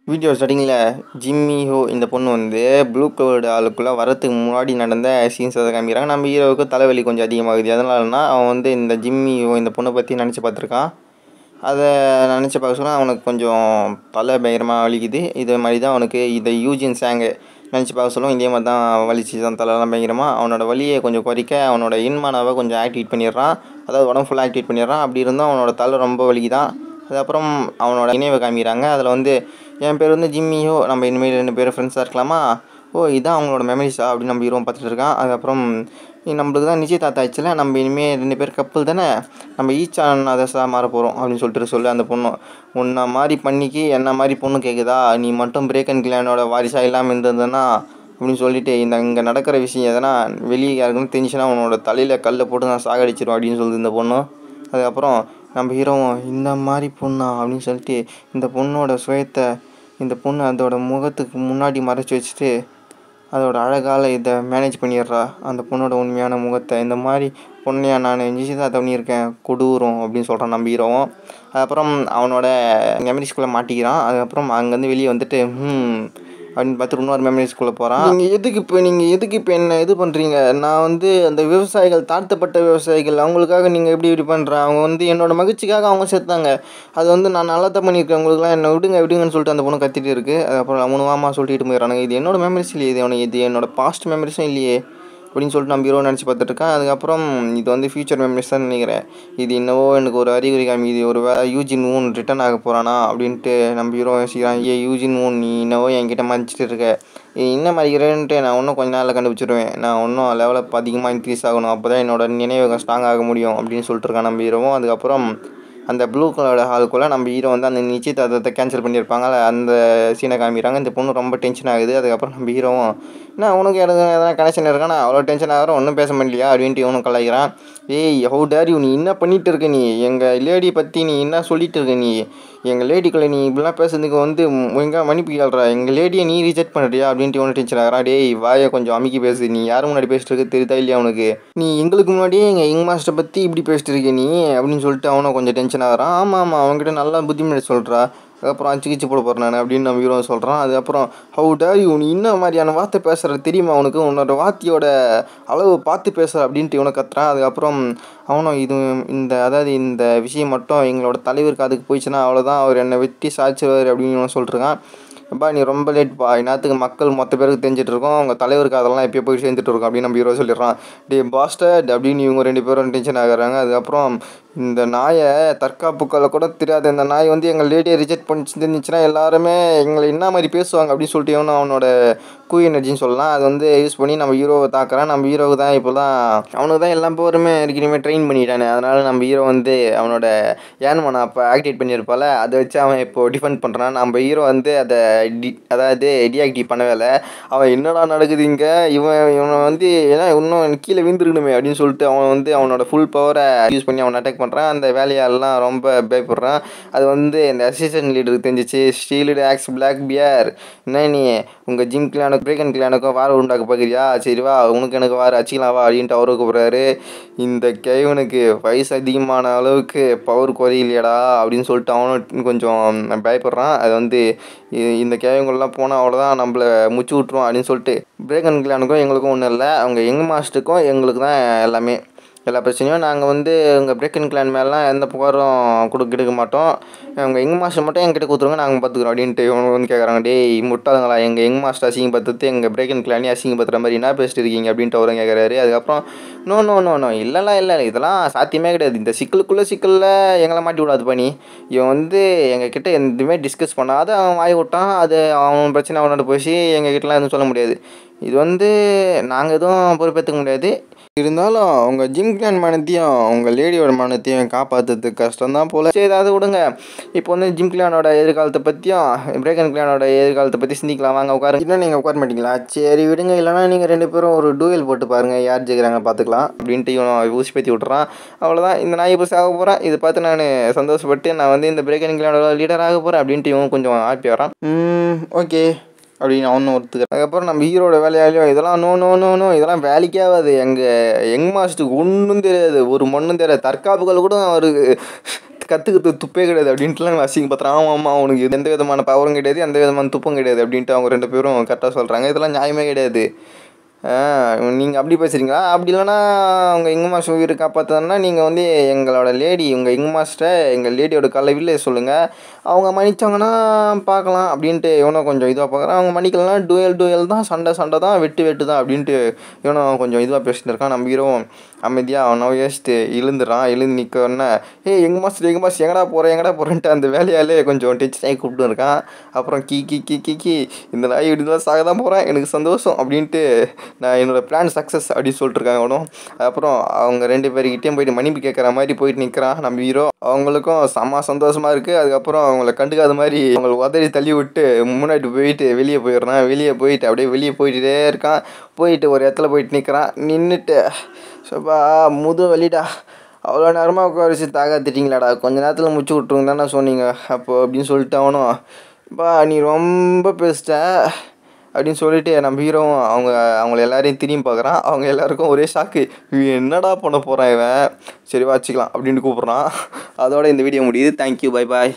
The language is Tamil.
வீடியோ ஸ்டார்டிங்கில் ஜிம்மி ஹோ இந்த பொண்ணு வந்து ப்ளூ கலர்டு ஆளுக்குள்ளே வரத்துக்கு முன்னாடி நடந்த சீன்ஸ் அதை காமிக்கிறாங்க. நம்ம ஹீரோவுக்கு தலைவலி கொஞ்சம் அதிகமாகுது. எதனாலனா அவன் வந்து இந்த ஜிம்மி ஹோ இந்த பொண்ணை பற்றி நினச்சி பார்த்துருக்கான். அதை நினச்சி பார்க்க சொன்னால் அவனுக்கு கொஞ்சம் தலை பயங்கரமாக வலிக்குது. இதே மாதிரி தான் அவனுக்கு இதை யூஜின் சாங்கை நினச்சி பார்க்க சொல்லுவோம். இதே மாதிரி தான் வலிச்சு தான் தலைலாம் பயங்கரமாக. அவனோட வலியை கொஞ்சம் குறைக்க அவனோட இன்மானாவை கொஞ்சம் ஆக்டிவேட் பண்ணிடுறான். அதாவது உடம்பு ஃபுல்லாக ஆக்டிவேட் பண்ணிடுறான். அப்படி இருந்தும் அவனோட தலை ரொம்ப வலிக்குதான். அதுக்கப்புறம் அவனோட நினைவை காமிக்கிறாங்க. அதில் வந்து என் பேர் வந்து ஜிம்மியோ, நம்ம இனிமேல் 2 பேரும் ஃப்ரெண்ட்ஸாக இருக்கலாமா, ஓ இதான் அவங்களோட மெமரிஸா அப்படின்னு நம்ம ஹீரோ பார்த்துட்டு இருக்கான். அதுக்கப்புறம் நம்மளுக்கு தான் நிச்சயதார்த்தம் ஆயிடுச்சுல, நம்ம இனிமேல் 2 பேர் கப்பல் தானே, நம்ம ஈச் ஆன் அதர்ஸாக மாற போகிறோம் அப்படின்னு சொல்லிட்டு சொல்லு அந்த பொண்ணு. உன்னை மாதிரி பண்ணிக்கு என்ன மாதிரி பொண்ணு கேட்குதா, நீ மட்டும் பிரேக் அண்ட் கிளானோட வாரிசாக இல்லாமல் இருந்ததுன்னா அப்படின்னு சொல்லிட்டு இங்கே நடக்கிற விஷயம் எதனா வெளியே யாருக்குன்னு தெரிஞ்சுன்னா உன்னோட தலையில் கல்லை போட்டு நான் சாகடிச்சிடும் அப்படின்னு சொல்லுது இந்த பொண்ணு. அதுக்கப்புறம் நம்ம ஹீரோவும் இந்த மாதிரி பொண்ணா அப்படின்னு சொல்லிட்டு இந்த பொண்ணோட சுயத்தை இந்த பொண்ணு அதோட முகத்துக்கு முன்னாடி மறைச்சி வச்சுட்டு அதோட அழகால் இதை மேனேஜ் பண்ணிடுறா அந்த பொண்ணோட உண்மையான முகத்தை. இந்த மாதிரி பொண்ணையா நான் நிச்சயதார்த்தம் பண்ணியிருக்கேன், கொடூரம் அப்படின்னு சொல்கிறான் நம்ம ஹீரோவும். அதுக்கப்புறம் அவனோட மெமரிஸ்குள்ளே மாட்டிக்கிறான். அதுக்கப்புறம் அங்கேருந்து வெளியே வந்துட்டு அப்படின்னு பார்த்துட்டு இன்னொரு மெமரிஸ்குள்ளே போகிறான். நீங்கள் எதுக்கு இப்போ என்ன இது பண்ணுறீங்க, நான் வந்து அந்த விவசாயிகள், தாழ்த்தப்பட்ட விவசாயிகள், அவங்களுக்காக நீங்கள் இப்படி பண்ணுறேன், அவங்க வந்து என்னோட மகிழ்ச்சிக்காக அவங்க சேர்த்தாங்க, அது வந்து நான் நல்லா தான் பண்ணியிருக்கேன், உங்களுக்குலாம் என்ன விடுங்கன்னு சொல்லிட்டு அந்த பொண்ணு கத்திட்டு இருக்குது. அதுக்கப்புறம் அவனு வாமா சொல்லிட்டு போயிடறானுங்க, இது என்னோட மெமரிஸ் இல்லையே, இது என்னோட பாஸ்ட் மெமரிஸும் இல்லையே அப்படின்னு சொல்லிட்டு நம்ம ஹீரோ நினச்சி பார்த்துட்ருக்கேன். அதுக்கப்புறம் இது வந்து ஃபியூச்சர் மெமரிஸ் தான் நினைக்கிறேன். இது என்னவோ எனக்கு ஒரு அறிகுறி காமிக்குது, ஒரு வேலை யூஜின் ஊன் ரிட்டர்ன் ஆக போகிறானா அப்படின்ட்டு நம்ம ஹீரோ யோசிக்கிறான். யூஜின் ஊன் நீ என்னவோ என்கிட்ட மறைச்சிட்டு இருக்க, என்ன மாதிரிக்கிறேன்ட்டு நான் இன்னும் கொஞ்ச நாளில் கண்டுபிடிச்சிடுவேன், நான் இன்னும் லெவலப் அதிகமாக இன்க்ரீஸ் ஆகணும், அப்போ தான் என்னோட நினைவகம் ஸ்ட்ராங் ஆக முடியும் அப்படின்னு சொல்லிட்டு இருக்கான் நம்ம ஹீரோவும். அதுக்கப்புறம் அந்த ப்ளூ கலரோட ஹாலுக்குள்ளே நம்ம ஹீரோ வந்து அந்த நிச்சயதார்த்தத்தை கேன்சல் பண்ணியிருப்பாங்க, அந்த சீனை காமிக்கிறாங்க. இந்த பொண்ணு ரொம்ப டென்ஷன் ஆகுது. அதுக்கப்புறம் நம்ம ஹீரோவும் என்ன உனக்கு எனக்கு எதனா கனெக்ஷன் இருக்கானா, அவ்வளோ டென்ஷன் ஆகிறோம், ஒன்றும் பேச முடியலையா அப்படின்ட்டு இவனும் கலாய்க்கிறான். ஏய் ஹவு டேர் யூ, நீ என்ன பண்ணிகிட்டு இருக்க, நீ எங்கள் லேடி பற்றி நீ என்ன சொல்லிட்டு இருக்க, நீ எங்கள் லேடிக்குள்ளே நீ இப்படிலாம் பேசுறதுக்கு வந்து எங்கே மன்னிப்பு கேள்றா, எங்கள் லேடியை நீ ரிஜெக்ட் பண்ணுறியா அப்படின்ட்டு இவனு டென்ஷன் ஆகிறான். டேய் வாயை கொஞ்சம் அமுக்கி பேசு, நீ யாரும் முன்னாடி பேசிட்டு இருக்க தெரியுதா இல்லையா உனக்கு, நீ எங்களுக்கு முன்னாடியே எங்கள் யங் மாஸ்டரை பற்றி இப்படி பேசிட்டு இருக்க நீ அப்படின்னு சொல்லிட்டு அவனும் கொஞ்சம் டென்ஷன் ஆகிறான். ஆமாம் அவங்ககிட்ட நல்லா புத்திமதி சொல்கிறா, அதுக்கப்புறம் அச்சு போட போகிறேன் நான் அப்படின்னு நம்ம ஹீரோ சொல்கிறான். அதுக்கப்புறம் ஹவு டேர் யூ, நீ இன்ன மாதிரியான வார்த்தை பேசுகிறது தெரியுமா உனக்கு, உன்னோட வார்த்தையோட அளவு பார்த்து பேசுகிற அப்படின்ட்டு இவனை கத்துறான். அதுக்கப்புறம் அவனும் இந்த விஷயம் மட்டும் எங்களோட தலைவருக்கு அதுக்கு போயிடுச்சுன்னா அவ்வளோதான், அவர் என்னை வெட்டி சாய்ச்சிடுவார் அப்படின்னு இவன் சொல்லிட்டுருக்கான். அப்பா நீ ரொம்ப லேட்ப்பா, இந்நேரத்துக்கு மக்கள் மொத்த பேருக்கு தெரிஞ்சிட்டு இருக்கோம், அவங்க தலைவருக்கு அதெல்லாம் எப்போ போய் சேர்ந்துட்டு இருக்கோம் அப்படின்னு நம்ம ஹீரோ சொல்லிடுறான். டே பாஸ்டர்ட் அப்படின்னு இவங்க 2 பேரும் டென்ஷன் ஆகிறாங்க. அதுக்கப்புறம் இந்த நாயை தற்காப்புக்களை கூட தெரியாத இந்த நாய் வந்து எங்கள் லேடியை ரிஜெக்ட் பண்ணி இருந்துச்சுன்னா எல்லாருமே எங்களை என்ன மாதிரி பேசுவாங்க அப்படின்னு சொல்லிட்டு அவனோட கூ எனர்ஜின்னு சொல்லலாம், அது வந்து யூஸ் பண்ணி நம்ம ஹீரோவை தாக்குறான். நம்ம ஹீரோவுக்கு தான் இப்போ தான் அவனுக்கு தான் எல்லா போருமே இருக்கிறமே ட்ரெயின் பண்ணிட்டானே, அதனால் நம்ம ஹீரோ வந்து அவனோட ஏன்மனை அப்போ ஆக்டிவேட் பண்ணியிருப்பால அதை வச்சு அவன் இப்போ டிஃபெண்ட் பண்ணுறான். நம்ம ஹீரோ வந்து அதாவது டிஆக்டிவ் பண்ணவே இல்லை. அவன் என்னடா நடக்குது இங்கே, இவனை வந்து ஏன்னா இன்னும் கீழே விழுந்துருக்கணுமே அப்படின்னு சொல்லிட்டு அவன் வந்து அவனோட ஃபுல் பவரை யூஸ் பண்ணி அவனை அட்டாக் பண்ணுறான். அந்த வேலையாலெலாம் ரொம்ப பயப்படுறான். அது வந்து இந்த அசிஸ்டன்ட் லீடருக்கு தெரிஞ்சிச்சு. ஸ்டீல்டு ஆக்ஸ் பிளாக் பியர், என்ன நீ உங்கள் ஜிம் கிளானுக்கு பிரேக் அண்ட் கிளானுக்கும் வார உண்டாக்க பார்க்குறியா, சரி வா உனக்கு எனக்கு வார அச்சிக்கலாம் வா அப்படின்ட்டு அவரை கூப்பிட்றாரு. இந்த கைவனுக்கு வயசு அதிகமான அளவுக்கு பவர் குறையிலையடா அப்படின்னு சொல்லிட்டு அவனும் கொஞ்சம் பயப்படுறான். அது வந்து இந்த கேவங்கள்லாம் போனால் அவ்வளோதான், நம்மளை முச்சு விட்ருவோம் அப்படின்னு சொல்லிட்டு பிரேக் அண்ட் கிளானுக்கும் எங்களுக்கும் ஒன்றும் இல்லை, அவங்க யங் மாஸ்டருக்கும் எங்களுக்கு தான் எல்லாமே, எல்லா பிரச்சனையும். நாங்கள் வந்து எங்கள் பிரேக் அண்ட் கிளான் மேலாம் எந்த புகாரும் எடுக்க மாட்டோம், உங்கள் யங் மாஸ்டர் மட்டும் எங்கிட்ட கொடுத்துருங்க நாங்கள் பார்த்துக்குறோம் அப்படின்ட்டு இவங்க வந்து கேட்குறாங்க. டேய் முட்டாளுங்களா, எங்கள் யங் மாஸ்டர் அசிங்கப்படுத்துறது எங்கள் பிரேக் அண்ட் கிளானே அசிங்கப்படுத்துகிற மாதிரி என்ன பேசிட்டு இருக்கீங்க அப்படின்ட்டு அவரும் கேட்குறாரு. அதுக்கப்புறம் நோ நோ நோ நோ இல்லை இதெல்லாம் சாத்தியமே கிடையாது, இந்த சிக்கலில் எங்களை மாட்டி விடாது பண்ணி, இவன் வந்து எங்கள் கிட்டே எதுவுமே டிஸ்கஸ் பண்ணாத அவன் வாய் விட்டான், அது அவன் பிரச்சனை அவனோட போச்சு, எங்கள் கிட்டலாம் எதுவும் சொல்ல முடியாது, இது வந்து நாங்கள் எதுவும் பொறுப்பேற்றுக்க முடியாது, இருந்தாலும் அவங்க ஜிம் கிளான் மானத்தையும் உங்கள் லேடியோட மானத்தையும் காப்பாற்றுறதுக்கு கஷ்டம்தான் போல், சரி ஏதாவது விடுங்க. இப்போ வந்து ஜிம் கிளானோட எதிர்காலத்தை பற்றியும் பிரேக் அண்ட் கிளானோட எதிர்காலத்தை பற்றி சிந்திக்கலாம் வாங்க உட்காருங்க. இன்னும் நீங்கள் உட்கார மாட்டீங்களா, சரி விடுங்க, இல்லைனா நீங்கள் 2 பேரும் ஒரு டூயல் போட்டு பாருங்கள், யார் ஜெயிக்கிறாங்க பார்த்துக்கலாம் அப்படின்ட்டு இவன் ஊசி பற்றி விட்டுறான். அவ்வளோதான், இந்த நாய் இப்போ சாக போகிறான், இதை பார்த்து நான் சந்தோஷப்பட்டு நான் வந்து இந்த பிரேக் அண்ட் கிளானோட லீடர் ஆக போகிறேன் அப்படின்ட்டு இவன் கொஞ்சம் ஹாப்பி வரான். ஓகே அப்படின்னு அவனும் ஒருத்துக்கிறேன். அதுக்கப்புறம் நம்ம ஹீரோட வேலையாலையும் இதெல்லாம் நோ இதெல்லாம் வேலைக்கே ஆகாது, எங்கள் யங் மாஸ்டருக்கு ஒன்றும் தெரியாது, ஒரு மண்ணும் தெரியாது, தற்காப்புகள் கூட அவருக்கு கற்றுக்கிறது துப்பே கிடையாது அப்படின்ட்டுலாம் அசிங்கப்படுத்துறான். ஆமாம் அவனுக்கு எந்த விதமான பவரும் கிடையாது, எந்த விதமான துப்பும் கிடையாது அப்படின்ட்டு அவங்க 2 பேரும் கரெக்டாக சொல்கிறாங்க. இதெல்லாம் நியாயமே கிடையாது. நீங்கள் அப்படி பேசுகிறீங்களா? அப்படி இல்லைனா அவங்க எங்க மாஸ்டர் உயிரை காப்பாற்றணுன்னா நீங்கள் வந்து எங்களோட லேடி உங்கள் எங்க மாஸ்டரை எங்கள் லேடியோட கலவிலே சொல்லுங்கள். அவங்க மன்னிச்சாங்கன்னா பார்க்கலாம் அப்படின்ட்டு இவனும் கொஞ்சம் இதுவாக பார்க்குறான். அவங்க மன்னிக்கலன்னா டூயல் தான், சண்டை தான், வெட்டு தான் அப்படின்ட்டு இவனும் கொஞ்சம் இதுவாக பேசிட்டு இருக்கான். நம்ம ஹீரோவும் அமைதியாக அவனை யோசிச்சுட்டு எழுந்து நிற்கோன்னே எங்கள் மாஸ்டர் எங்கடா போகிறேன்ட்டு அந்த வேலையாலே கொஞ்சம் டென்ஷன் ஆகி கூப்பிட்டு இருக்கான். அப்புறம் கீ இந்த நாய் இப்படி தான் சாக தான் போகிறேன், எனக்கு சந்தோஷம் அப்படின்ட்டு நான் என்னோடய பிளான் சக்ஸஸ் அப்படின்னு சொல்லிட்டுருக்காங்க அவனும். அப்புறம் அவங்க 2 பேர்கிட்டையும் போயிட்டு மன்னிப்பு கேட்குற மாதிரி போயிட்டு நிற்கிறான் நம்ம ஹீரோ. அவங்களுக்கும் செம்ம சந்தோஷமாக இருக்குது. அதுக்கப்புறம் அவங்கள கண்டுக்காத மாதிரி அவங்கள உதறி தள்ளி விட்டு முன்னாடி போயிட்டு வெளியே போயிடுறான். வெளியே போயிட்டே இருக்கான். போயிட்டு ஒரு இடத்துல போயிட்டு நின்றுட்டு சப்பா வலிடா, அவ்வளோ நேரமாக உட்காரிச்சு தாக்காத்திட்டீங்களாடா, கொஞ்ச நேரத்தில் முடிச்சு விட்ருங்க தானே சொன்னீங்க அப்போ அப்படின்னு சொல்லிட்டு அவனும் நீ ரொம்ப பேசிட்ட அப்படின்னு சொல்லிட்டு நம்ம ஹீரோவும் அவங்கள எல்லாரையும் திரும்பி பார்க்குறான். அவங்க எல்லாருக்கும் ஒரே ஷாக்கு, என்னடா பண்ண போகிறான் இவன், சரி வச்சுக்கலாம் அப்படின்னு கூப்பிட்றான். அதோட இந்த வீடியோ முடியுது. Thank you, bye bye.